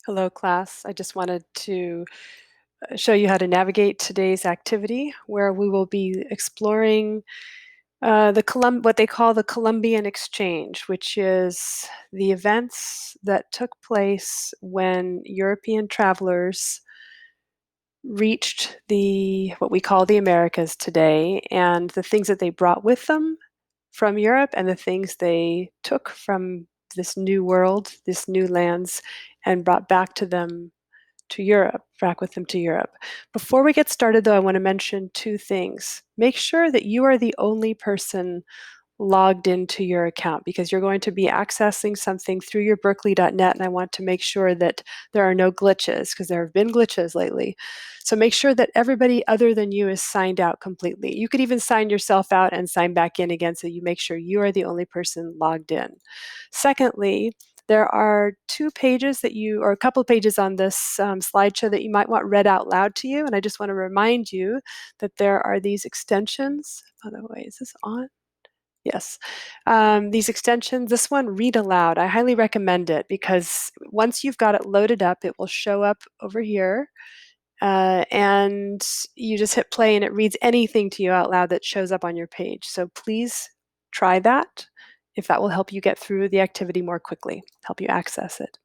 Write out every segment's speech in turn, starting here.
Hello, class. I just wanted to show you how to navigate today's activity, where we will be exploring what they call the Columbian Exchange, which is the events that took place when European travelers reached what we call the Americas today, and the things that they brought with them from Europe and the things they took from this new world, this new lands, and brought back to them to Europe, back with them to Europe. Before we get started, though, I want to mention two things. Make sure that you are the only person logged into your account because you're going to be accessing something through your berkeley.net, and I want to make sure that there are no glitches because there have been glitches lately. So make sure that everybody other than you is signed out completely. You could even sign yourself out and sign back in again so you make sure you are the only person logged in. Secondly, there are or a couple of pages on this slideshow that you might want read out loud to you. And I just want to remind you that there are these extensions. By the way, is this on? Yes. These extensions, this one, read aloud. I highly recommend it because once you've got it loaded up, it will show up over here. And you just hit play and it reads anything to you out loud that shows up on your page. So please try that if that will help you get through the activity more quickly, help you access it.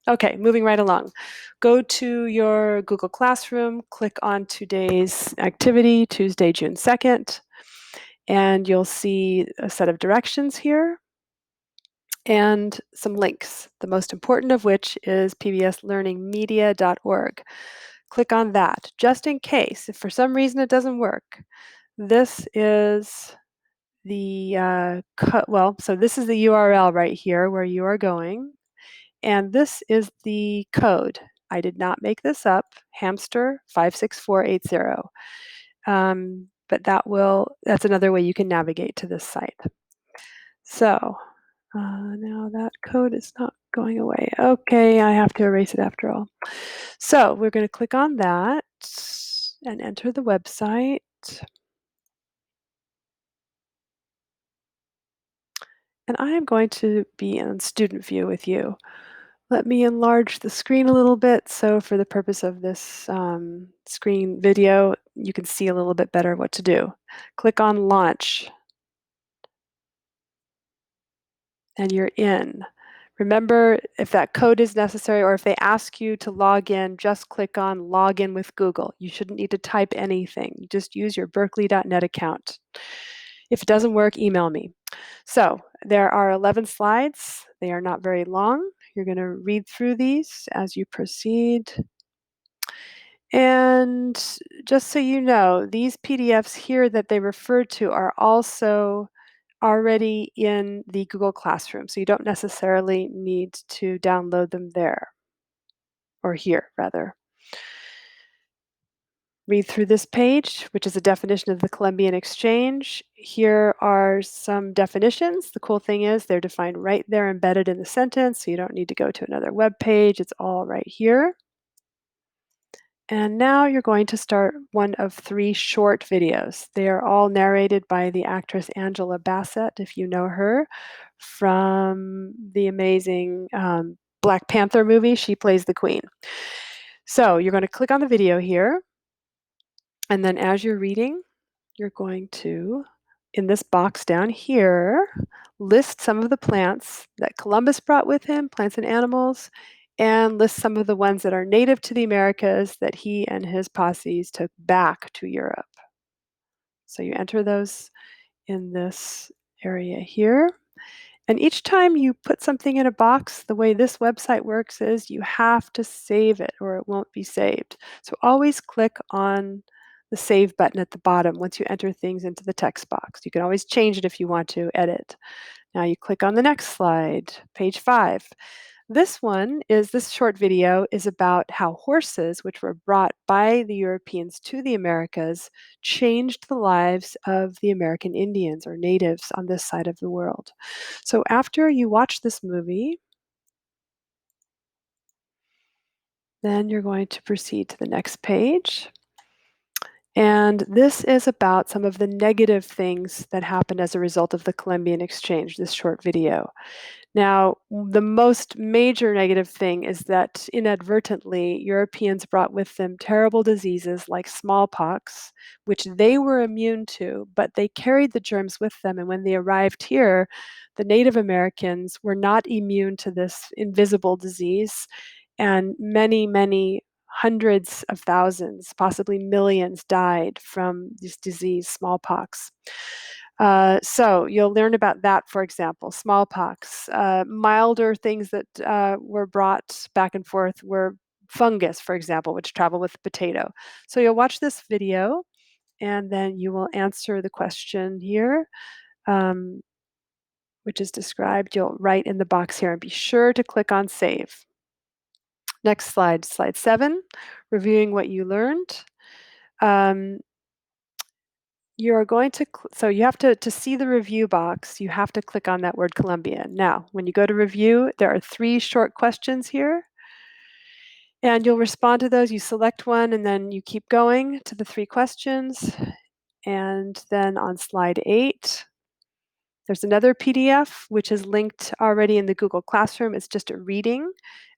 Okay, moving right along. Go to your Google Classroom, click on today's activity, Tuesday, June 2nd, and you'll see a set of directions here and some links, the most important of which is pbslearningmedia.org. Click on that, just in case, if for some reason it doesn't work. This is so this is the URL right here where you are going. And this is the code. I did not make this up, hamster 56480. But that's another way you can navigate to this site. So now that code is not going away. Okay, I have to erase it after all. So we're going to click on that and enter the website. And I am going to be in student view with you. Let me enlarge the screen a little bit so for the purpose of this screen video, you can see a little bit better what to do. Click on Launch, and you're in. Remember, if that code is necessary or if they ask you to log in, just click on Log in with Google. You shouldn't need to type anything. You just use your berkeley.net account. If it doesn't work, email me. So there are 11 slides. They are not very long. You're going to read through these as you proceed. And just so you know, these PDFs here that they refer to are also already in the Google Classroom, so you don't necessarily need to download them there, or here, rather. Read through this page, which is a definition of the Columbian Exchange. Here are some definitions. The cool thing is they're defined right there embedded in the sentence, so you don't need to go to another web page. It's all right here. And now you're going to start one of 3 short videos. They are all narrated by the actress Angela Bassett, if you know her, from the amazing Black Panther movie. She plays the Queen. So you're going to click on the video here. And then as you're reading, you're going to, in this box down here, list some of the plants that Columbus brought with him, plants and animals, and list some of the ones that are native to the Americas that he and his posses took back to Europe. So you enter those in this area here. And each time you put something in a box, the way this website works is you have to save it or it won't be saved. So always click on the save button at the bottom once you enter things into the text box. You can always change it if you want to edit. Now you click on the next slide, page 5. This short video is about how horses, which were brought by the Europeans to the Americas, changed the lives of the American Indians or natives on this side of the world. So after you watch this movie, then you're going to proceed to the next page. And this is about some of the negative things that happened as a result of the Columbian Exchange, this short video. Now, the most major negative thing is that inadvertently, Europeans brought with them terrible diseases like smallpox, which they were immune to, but they carried the germs with them. And when they arrived here, the Native Americans were not immune to this invisible disease. And many, many hundreds of thousands, possibly millions, died from this disease, smallpox. So you'll learn about that, for example, smallpox. Milder things that were brought back and forth were fungus, for example, which travel with potato. So you'll watch this video and then you will answer the question here, um, which is described. You'll write in the box here and be sure to click on save. Next slide, slide 7, reviewing what you learned. Um, You are going to, so you have to see the review box, you have to click on that word Columbian. Now, when you go to review, there are 3 short questions here, and you'll respond to those. You select one, and then you keep going to the 3 questions. And then on slide 8, there's another PDF, which is linked already in the Google Classroom. It's just a reading.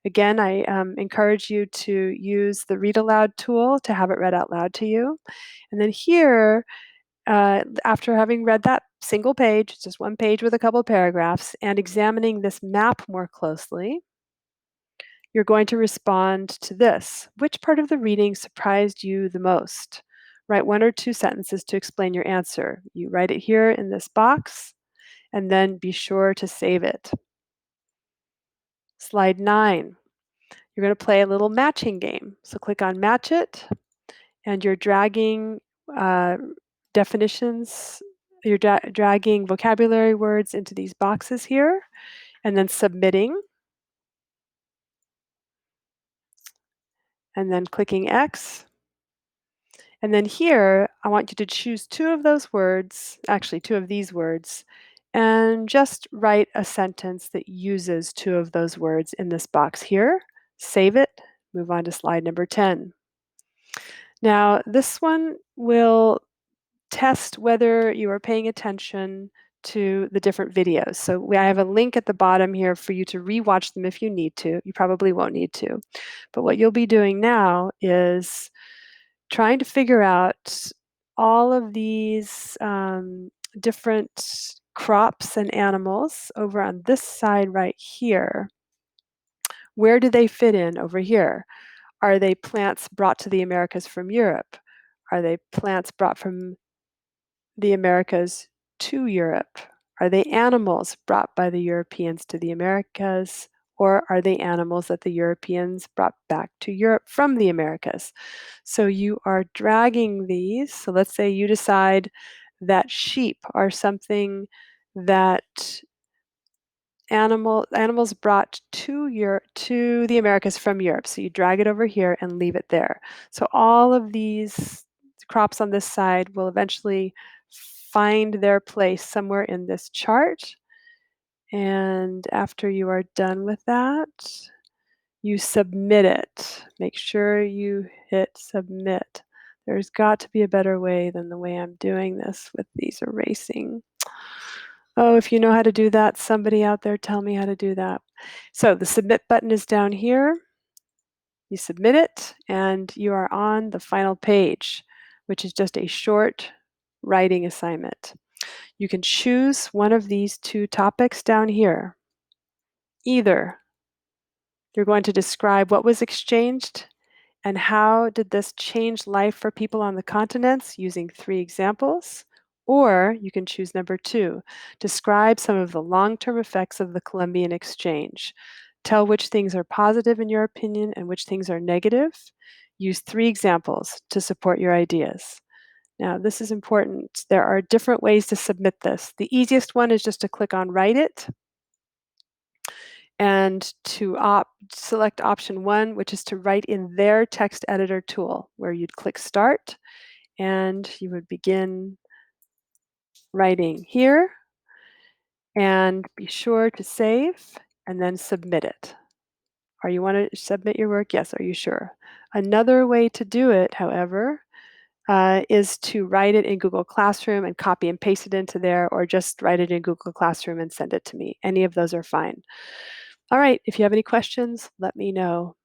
Again, I encourage you to use the read aloud tool to have it read out loud to you. And then here, after having read that single page, just one page with a couple of paragraphs, and examining this map more closely, you're going to respond to this. Which part of the reading surprised you the most? Write 1 or 2 sentences to explain your answer. You write it here in this box, and then be sure to save it. Slide 9. You're going to play a little matching game. So click on Match It, and you're dragging uh, definitions, you're dragging vocabulary words into these boxes here, and then submitting, and then clicking X. And then here, I want you to choose 2 of those words, actually 2 of these words, and just write a sentence that uses 2 of those words in this box here. Save it, move on to slide number 10. Now, this one will test whether you are paying attention to the different videos. So I have a link at the bottom here for you to rewatch them if you need to. You probably won't need to. But what you'll be doing now is trying to figure out all of these different crops and animals over on this side right here. Where do they fit in over here? Are they plants brought to the Americas from Europe? Are they plants brought from the Americas to Europe? Are they animals brought by the Europeans to the Americas, or are they animals that the Europeans brought back to Europe from the Americas? So you are dragging these. So let's say you decide that sheep are something that animals brought to Europe, to the Americas from Europe. So you drag it over here and leave it there. So all of these crops on this side will eventually find their place somewhere in this chart. And after you are done with that, you submit it. Make sure you hit submit. There's got to be a better way than the way I'm doing this with these erasing. Oh, if you know how to do that, somebody out there tell me how to do that. So the submit button is down here. You submit it, and you are on the final page, which is just a short writing assignment. You can choose one of these 2 topics down here. Either you're going to describe what was exchanged and how did this change life for people on the continents using 3 examples, or you can choose number 2, describe some of the long-term effects of the Columbian Exchange. Tell which things are positive in your opinion and which things are negative. Use 3 examples to support your ideas. Now, this is important. There are different ways to submit this. The easiest one is just to click on Write It and to select option 1, which is to write in their text editor tool, where you'd click Start and you would begin writing here, and be sure to save and then submit it. Are you want to submit your work? Yes. Are you sure? Another way to do it, however, is to write it in Google Classroom and copy and paste it into there, or just write it in Google Classroom and send it to me. Any of those are fine. All right, if you have any questions, let me know.